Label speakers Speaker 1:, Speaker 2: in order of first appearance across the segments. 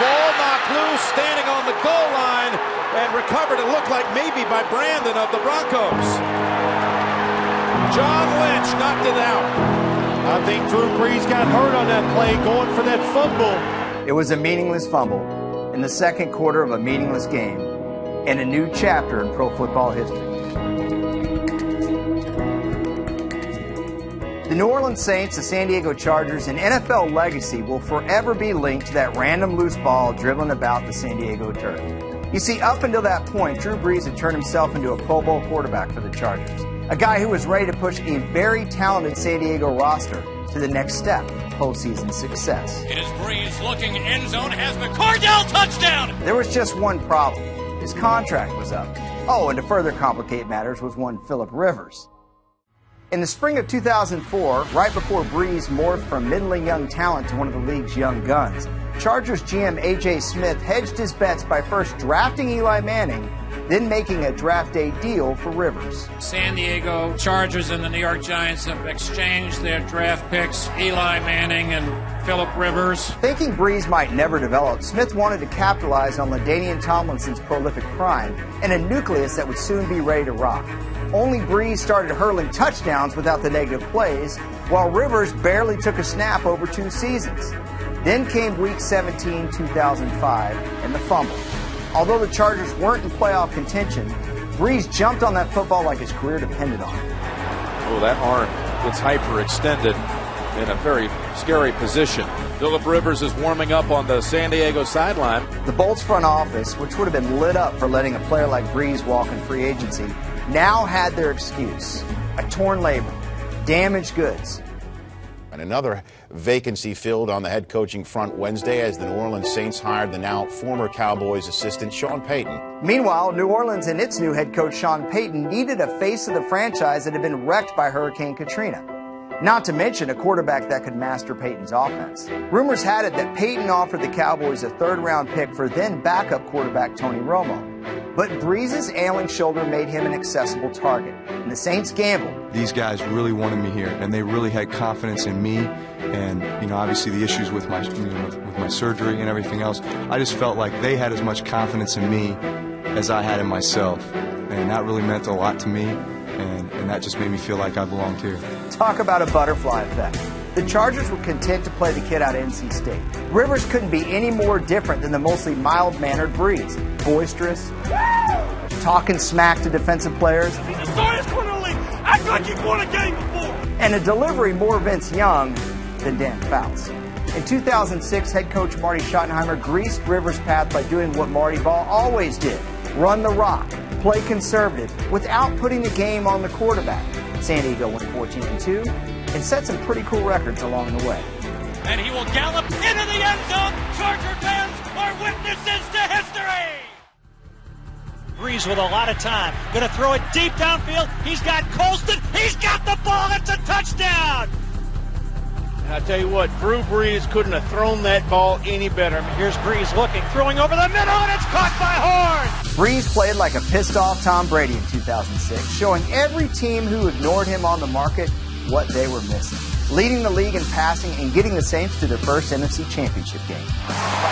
Speaker 1: ball knocked loose, standing on the goal line, and recovered, it looked like maybe by Brandon of the Broncos. John Lynch knocked it out.
Speaker 2: I think Drew Brees got hurt on that play going for that fumble.
Speaker 3: It was a meaningless fumble in the second quarter of a meaningless game and a new chapter in pro football history. The New Orleans Saints, the San Diego Chargers, and NFL legacy will forever be linked to that random loose ball dribbling about the San Diego turf. You see, up until that point, Drew Brees had turned himself into a Pro Bowl quarterback for the Chargers. A guy who was ready to push a very talented San Diego roster to the next step, postseason success.
Speaker 4: It is Brees looking end zone, has McCardell, touchdown!
Speaker 3: There was just one problem. His contract was up. Oh, and to further complicate matters was one Phillip Rivers. In the spring of 2004, right before Brees morphed from middling young talent to one of the league's young guns, Chargers GM A.J. Smith hedged his bets by first drafting Eli Manning, then making a draft day deal for Rivers.
Speaker 4: San Diego Chargers and the New York Giants have exchanged their draft picks, Eli Manning and Phillip Rivers.
Speaker 3: Thinking Brees might never develop, Smith wanted to capitalize on LaDainian Tomlinson's prolific prime and a nucleus that would soon be ready to rock. Only Brees started hurling touchdowns without the negative plays, while Rivers barely took a snap over 2 seasons. Then came Week 17, 2005, and the fumble. Although the Chargers weren't in playoff contention, Brees jumped on that football like his career depended on it.
Speaker 1: Oh, that arm gets hyperextended in a very scary position. Phillip Rivers is warming up on the San Diego sideline.
Speaker 3: The Bolts front office, which would have been lit up for letting a player like Brees walk in free agency, now had their excuse: a torn labrum, damaged goods.
Speaker 5: And another vacancy filled on the head coaching front Wednesday as the New Orleans Saints hired the now former Cowboys assistant Sean Payton.
Speaker 3: Meanwhile, New Orleans and its new head coach Sean Payton needed a face of the franchise that had been wrecked by Hurricane Katrina. Not to mention a quarterback that could master Payton's offense. Rumors had it that Payton offered the Cowboys a third-round pick for then backup quarterback Tony Romo. But Brees' ailing shoulder made him an accessible target, and the Saints gambled.
Speaker 6: These guys really wanted me here, and they really had confidence in me. And obviously the issues with my with my surgery and everything else, I just felt like they had as much confidence in me as I had in myself, and that really meant a lot to me. And that just made me feel like I belonged here.
Speaker 3: Talk about a butterfly effect. The Chargers were content to play the kid out of NC State. Rivers couldn't be any more different than the mostly mild-mannered Brees. Boisterous, talking smack to defensive players,
Speaker 4: Act like you've won a game before!
Speaker 3: and a delivery more Vince Young than Dan Fouts. In 2006, head coach Marty Schottenheimer greased Rivers' path by doing what Marty Ball always did: run the rock, play conservative, without putting the game on the quarterback. San Diego went 14-2 and set some pretty cool records along the way.
Speaker 4: And he will gallop into the end zone. Charger fans are witnesses to history. Brees with a lot of time. Going to throw it deep downfield. He's got Colston. He's got the ball. It's a touchdown.
Speaker 2: And I tell you what, Drew Brees couldn't have thrown that ball any better.
Speaker 4: Here's Brees looking, throwing over the middle, and it's caught by Horn.
Speaker 3: Brees played like a pissed-off Tom Brady in 2006, showing every team who ignored him on the market what they were missing, leading the league in passing and getting the Saints to their first NFC Championship game.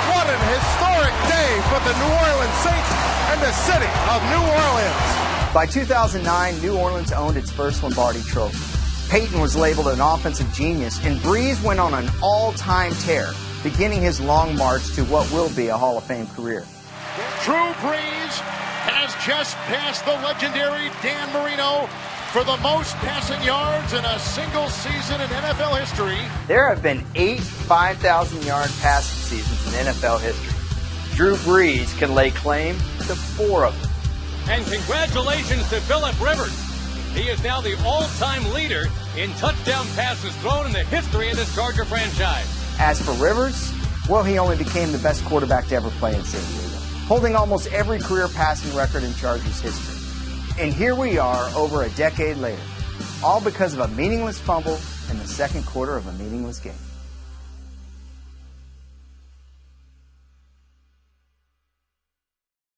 Speaker 1: What an historic day for the New Orleans Saints and the city of New Orleans.
Speaker 3: By 2009, New Orleans owned its first Lombardi trophy. Payton was labeled an offensive genius, and Brees went on an all-time tear, beginning his long march to what will be a Hall of Fame career.
Speaker 7: Drew Brees has just passed the legendary Dan Marino for the most passing yards in a single season in NFL history.
Speaker 3: There have been 8 5,000-yard passing seasons in NFL history. Drew Brees can lay claim to 4 of them.
Speaker 4: And congratulations to Phillip Rivers. He is now the all-time leader in touchdown passes thrown in the history of this Charger franchise.
Speaker 3: As for Rivers, well, he only became the best quarterback to ever play in San Diego, holding almost every career passing record in Chargers history. And here we are over a decade later, all because of a meaningless fumble in the second quarter of a meaningless game.